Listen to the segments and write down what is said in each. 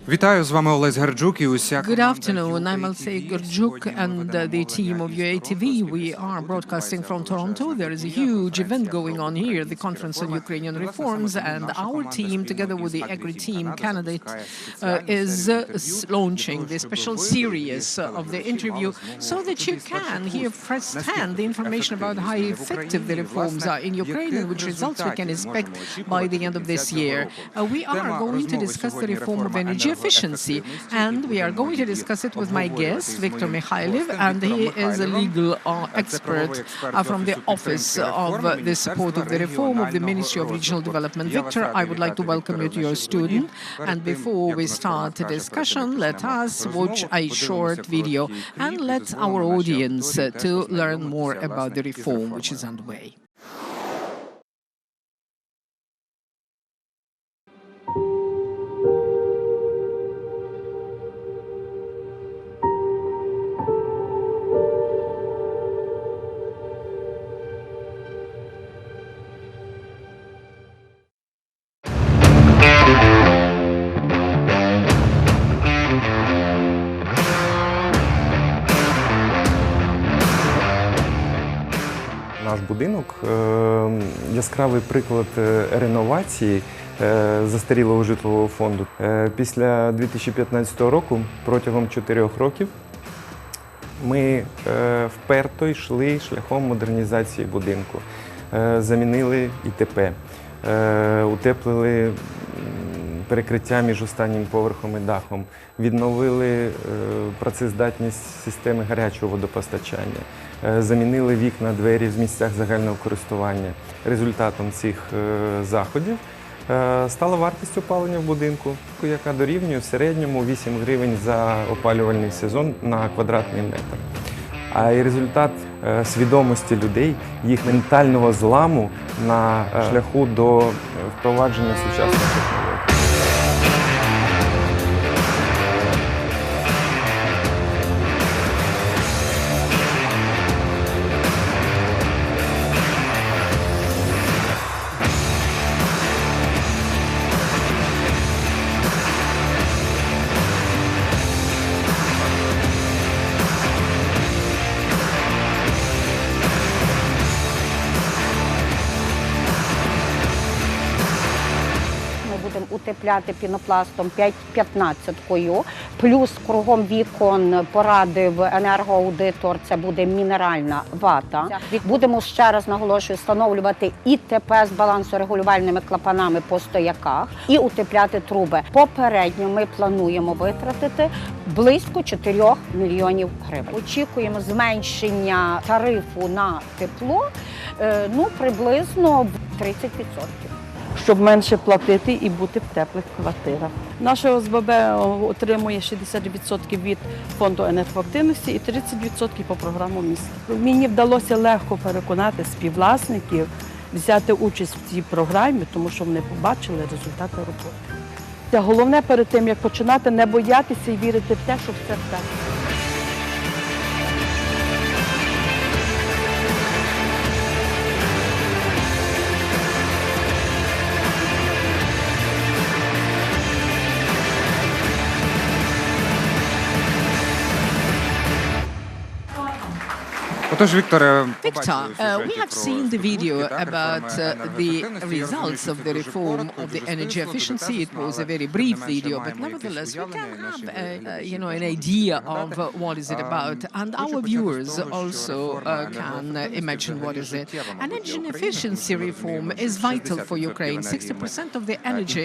Вітаю, з вами Олесь Гарджук і уся Good afternoon. I'm Alsei Garjuk and the team of UATV. We are broadcasting from Toronto. There is a huge event going on here, the Conference on Ukrainian Reforms, and our team, together with the Agri team candidate, is launching the special series of the interview so that you can hear firsthand the information about how effective the reforms are in Ukraine and which results we can expect by the end of this year. We are going to discuss the reform of energy efficiency, and we are going to discuss it with my guest, Viktor Mykhailiv, and he is a legal expert from the Office of the Support of the Reform of the Ministry of Regional Development. Victor, I would like to welcome you to your student, and before we start the discussion, let us watch a short video and let our audience to learn more about the reform which is underway. Наш будинок – яскравий приклад реновації застарілого житлового фонду. Після 2015 року, протягом 4 років, ми вперто йшли шляхом модернізації будинку. Замінили ІТП, утеплили перекриття між останнім поверхом і дахом, відновили працездатність системи гарячого водопостачання, замінили вікна, двері в місцях загального користування. Результатом цих заходів стала вартість опалення в будинку, яка дорівнює в середньому 8 гривень за опалювальний сезон на квадратний метр. А і результат свідомості людей, їх ментального зламу на шляху до впровадження сучасних технологій. Утепляти пінопластом 15-кою, плюс кругом вікон порадив енергоаудитор, це буде мінеральна вата. Будемо, ще раз наголошую, встановлювати ІТП з балансорегулювальними клапанами по стояках і утепляти труби. Попередньо ми плануємо витратити близько 4 мільйонів гривень. Очікуємо зменшення тарифу на тепло, приблизно в 30%. Щоб менше платити і бути в теплих квартирах. Наша ОСББ отримує 60% від фонду енергоактивності і 30% по програму міста. Мені вдалося легко переконати співвласників взяти участь в цій програмі, тому що вони побачили результати роботи. Головне перед тим, як починати, не боятися і вірити в те, що все так. Victor, we have seen the video about the results of the reform of the energy efficiency. It was a very brief video, but nevertheless we can have an idea of what is it about, and our viewers also can imagine what is it. Energy efficiency reform is vital for Ukraine. 60% of the energy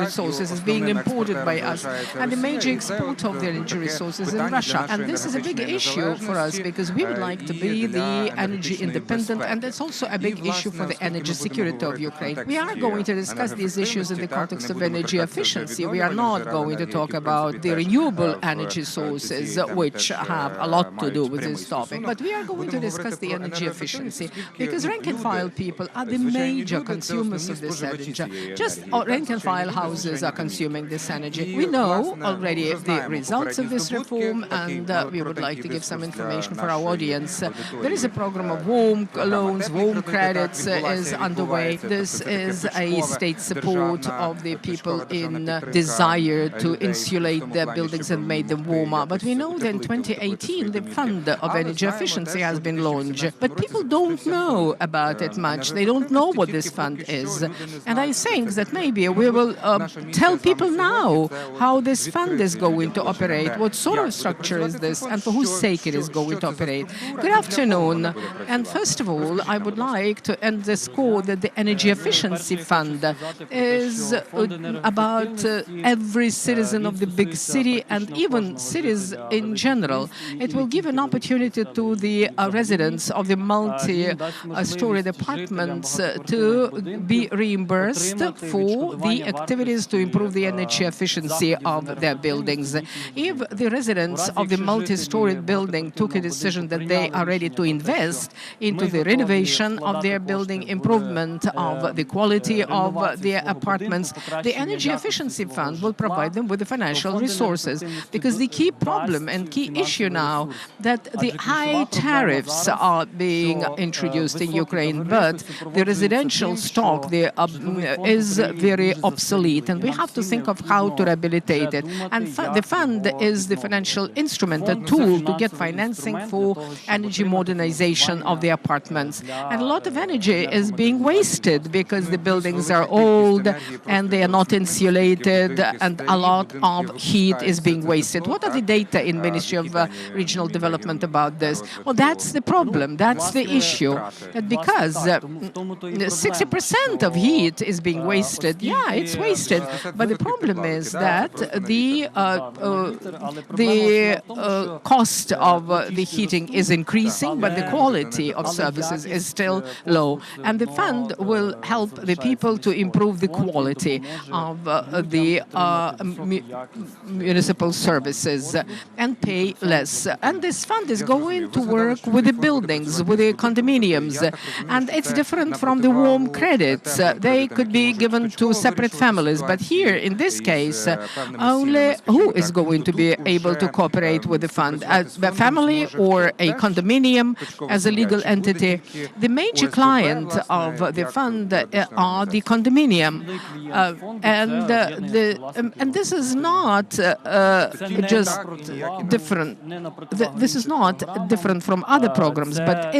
resources is being imported by us, and the major exporter of the energy resources in Russia. And this is a big issue for us because we would like to be the energy independent, and that's also a big issue for the energy security of Ukraine. We are going to discuss these issues in the context of energy efficiency. We are not going to talk about the renewable energy sources, which have a lot to do with this topic, but we are going to discuss the energy efficiency because rank-and-file people are the major consumers of this energy. Just rank-and-file houses are consuming this energy. We know already the results of this reform, and we would like to give some information for our audience There is a program of warm loans, warm credits is underway. This is a state support of the people in desire to insulate their buildings and make them warmer. But we know that in 2018, the Fund of Energy Efficiency has been launched. But people don't know about it much. They don't know what this fund is. And I think that maybe we will tell people now how this fund is going to operate, what sort of structure is this, and for whose sake it is going to operate. Good afternoon. And first of all, I would like to underscore that the Energy Efficiency Fund is about every citizen of the big city and even cities in general. It will give an opportunity to the residents of the multi-storied apartments to be reimbursed for the activities to improve the energy efficiency of their buildings. If the residents of the multi-storied building took a decision that they are ready to invest into the renovation of their building, improvement of the quality of their apartments, the Energy Efficiency Fund will provide them with the financial resources. Because the key problem and key issue now that the high tariffs are being introduced in Ukraine, but the residential stock is very obsolete, and we have to think of how to rehabilitate it. And the fund is the financial instrument, a tool to get financing for energy modernization of the apartments. And a lot of energy is being wasted because the buildings are old and they are not insulated, and a lot of heat is being wasted. What are the data in Ministry of Regional Development about this? Well, that's the problem. That's the issue. That because 60% of heat is being wasted. Yeah, it's wasted. But the problem is that the cost of the heating is increasing, but the quality of services is still low. And the fund will help the people to improve the quality of the municipal services and pay less. And this fund is going to work with the buildings, with the condominiums. And it's different from the warm credits. They could be given to separate families. But here, in this case, only who is going to be able to cooperate with the fund? A family or a condominium as a legal entity? The major client of the fund are the condominium. And this is not just different. This is not different from other programs, but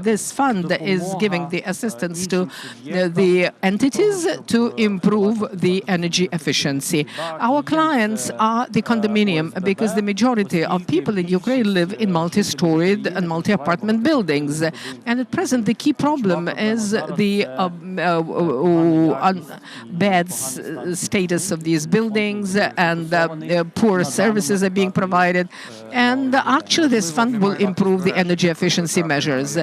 this fund is giving the assistance to the entities to improve the energy efficiency. Our clients are the condominium because the majority of people in Ukraine live in multi-storied and multi-apartment buildings. And at present, the key problem is the bad status of these buildings, and poor services are being provided. And actually, this fund will improve the energy efficiency measures.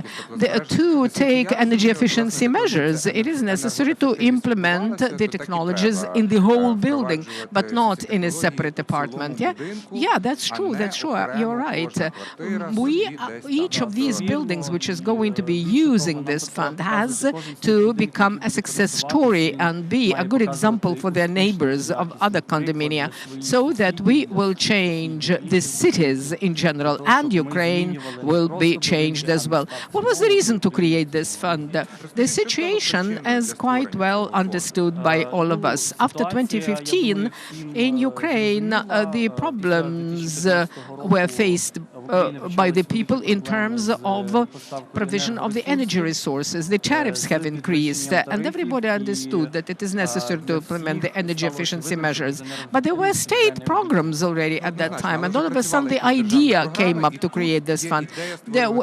To take energy efficiency measures, it is necessary to implement the technologies in the whole building, but not in a separate apartment. Yeah, that's true. That's true. You're right. Each of these buildings which is going to be using this fund has to become a success story and be a good example for their neighbors of other condominia, so that we will change the cities in general, and Ukraine will be changed as well. What was the reason to create this fund? The situation is quite well understood by all of us. After 2015, in Ukraine, the problems were faced by the people in terms of provision of the energy resources. The tariffs have increased, and everybody understood that it is necessary to implement the energy efficiency measures. But there were state programs already at that time, and all of a sudden the idea came up to create this fund.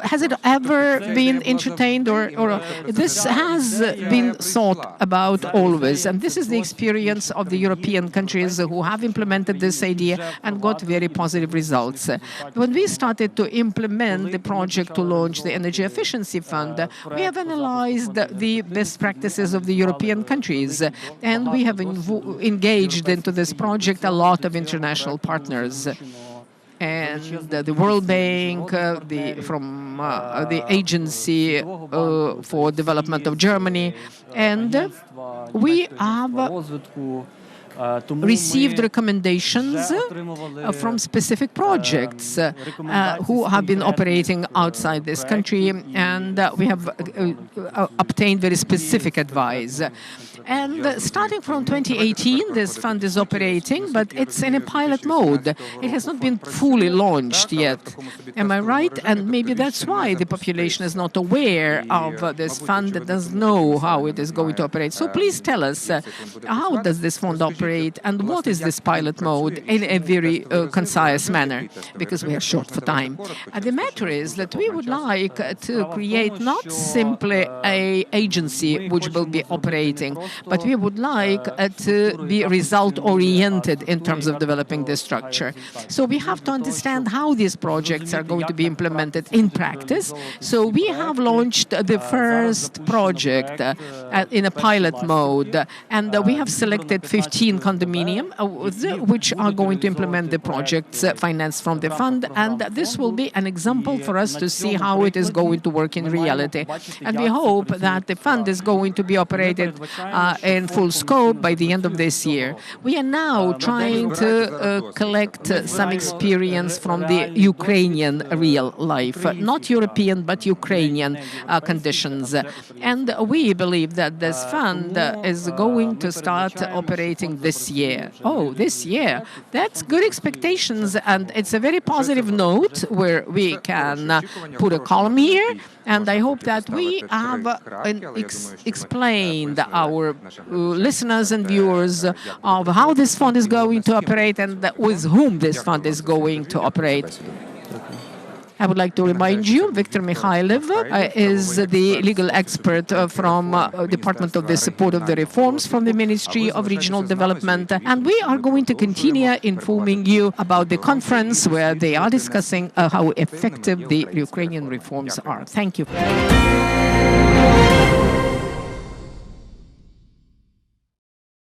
Has it ever been entertained, or this has been thought about always? And this is the experience of the European countries who have implemented this idea and got very positive results. When we started to implement the project to launch the Energy Efficiency Fund, we have analyzed the best practices of the European countries, and we have engaged into this project a lot of international partners. And the World Bank, from the Agency for Development of Germany, and we have received recommendations from specific projects who have been operating outside this country, and we have obtained very specific advice. And starting from 2018, this fund is operating, but it's in a pilot mode. It has not been fully launched yet. Am I right? And maybe that's why the population is not aware of this fund, that doesn't know how it is going to operate. So please tell us, how does this fund operate, and what is this pilot mode in a very concise manner, because we are short for time. The matter is that we would like to create not simply an agency which will be operating, but we would like to be result-oriented in terms of developing this structure. So we have to understand how these projects are going to be implemented in practice. So we have launched the first project in a pilot mode, and we have selected 15 condominium which are going to implement the projects financed from the fund, and this will be an example for us to see how it is going to work in reality. And we hope that the fund is going to be operated in full scope by the end of this year. We are now trying to collect some experience from the Ukrainian real life, not European but Ukrainian conditions. And we believe that this fund is going to start operating this year. Oh, this year. That's good expectations, and it's a very positive note where we can put a column here. And I hope that we have explained our listeners and viewers of how this fund is going to operate and with whom this fund is going to operate. I would like to remind you, Viktor Mykhailiv is the legal expert from Department of the Support of the Reforms from the Ministry of Regional Development. And we are going to continue informing you about the conference where they are discussing how effective the Ukrainian reforms are. Thank you.